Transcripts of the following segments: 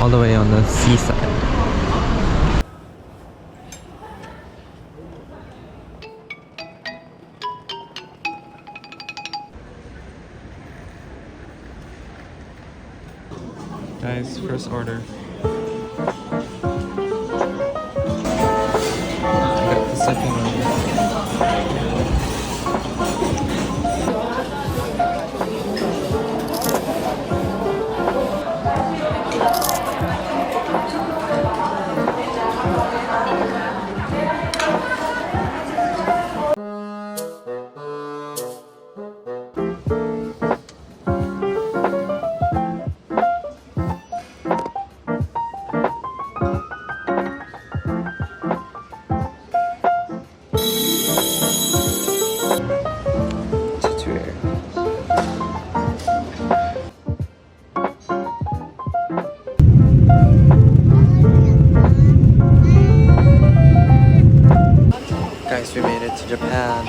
all the way on the seaside. Guys, first order. I got the second order. Guys, we made it to Japan.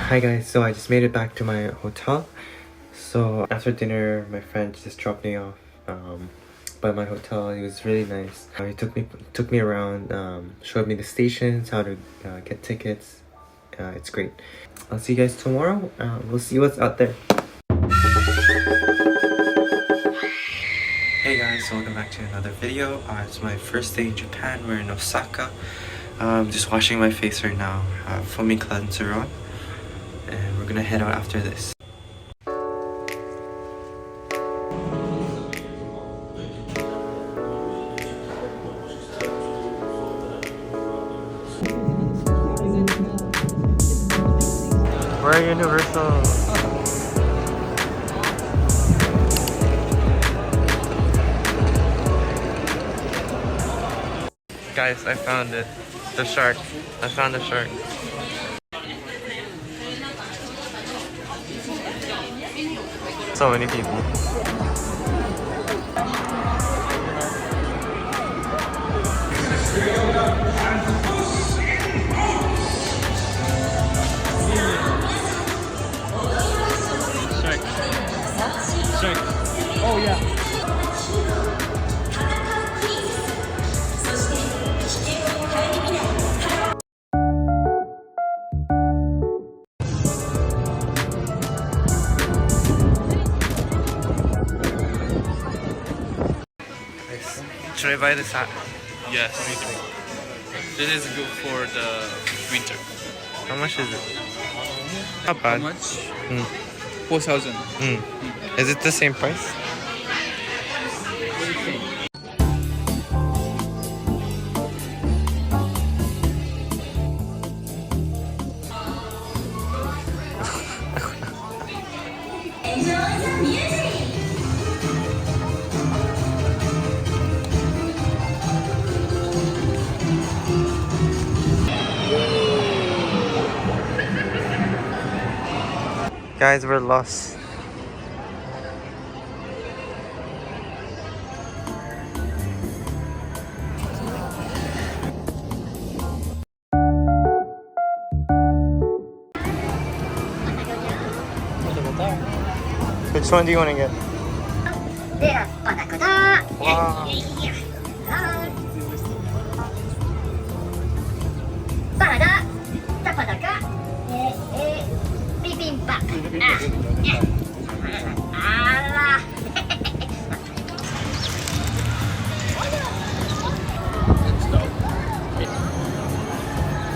Hi guys, so I just made it back to my hotel. So after dinner, my friend just dropped me off by my hotel. It was really nice. He took me around, showed me the stations, how to get tickets. It's great. I'll see you guys tomorrow. We'll see what's out there. Hey guys, welcome back to another video. It's my first day in Japan. We're in Osaka. Just washing my face right now. Foaming cleanser on. And we're gonna head out after this. We're Universal. Guys, I found it. The shark. I found the shark. So many people. Shark. Oh yeah. Should I buy this hat? Yes. This is good for the winter. How much is it? Not How bad. much? 4,000. Is it the same price? Guys, we're lost. Which one do you want to get? Wow.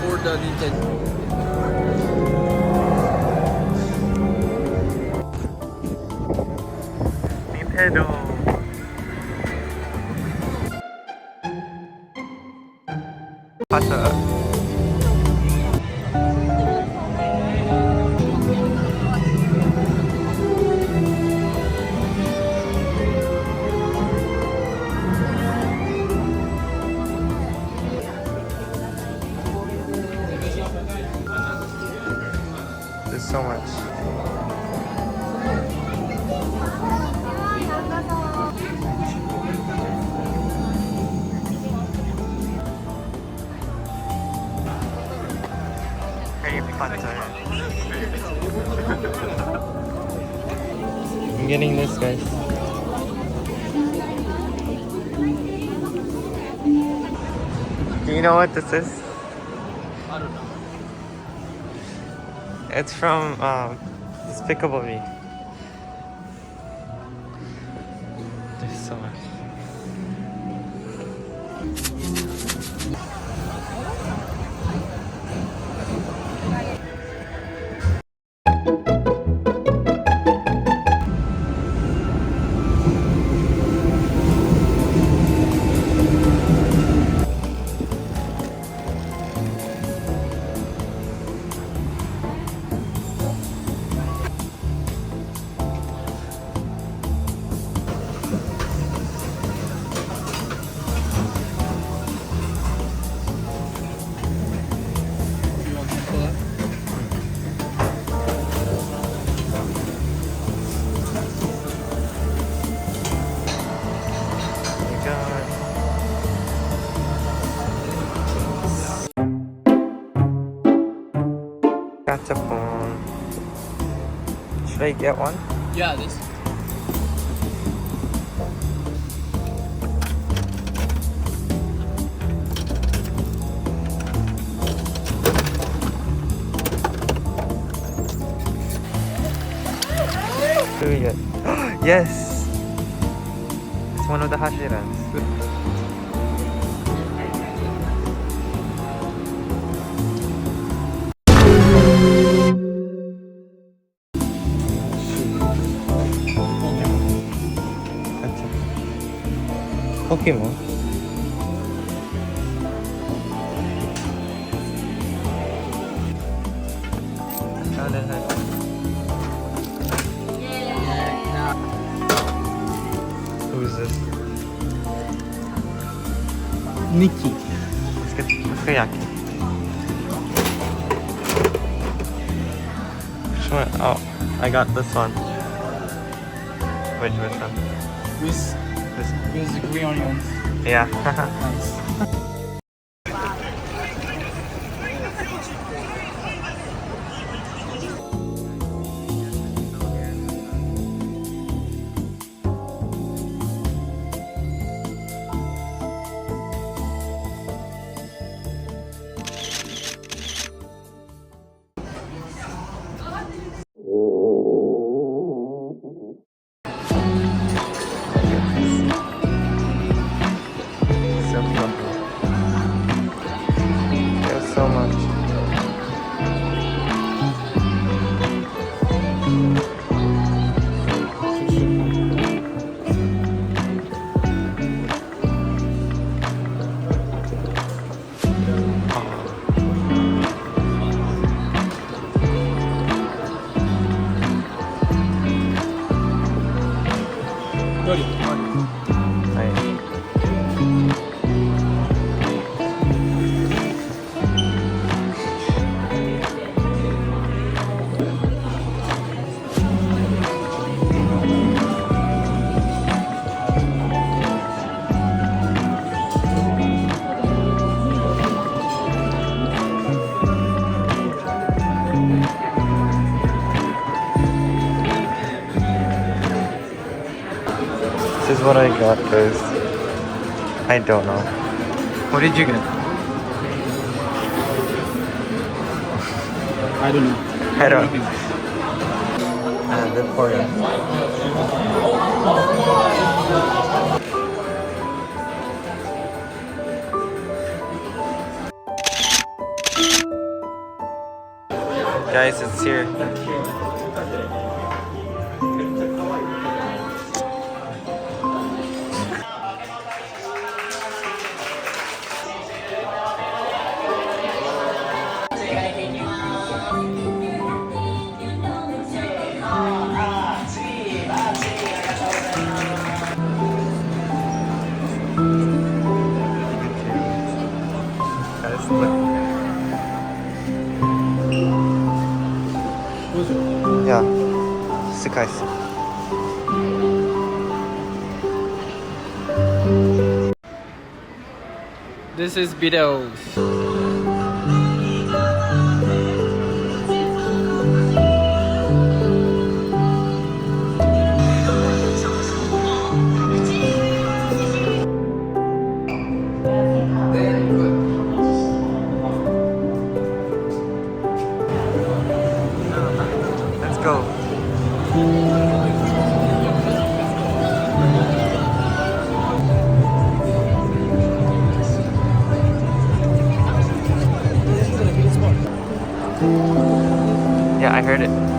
For the Nintendo. Nintendo. Butter. There's so much. I'm getting this, guys. Do you know what this is? I don't know. It's from Despicable Me. There's so much. You want some cola? Gachapon. Should I get one? Yeah, this. Do we get? Yes! It's one of the hashirans. Pokemon. Who's this? Nikki. Let's get Yaki. Which one? Oh, I got this one. Which one? With This. the green onions. Yeah. Nice. So fluffy. There's so much. This is what I got, guys. I don't know. What did you get? I don't know. I don't. The Korean. Guys, it's here. Yeah, Sukaisu. This is videos. Let's go. Yeah, I heard it.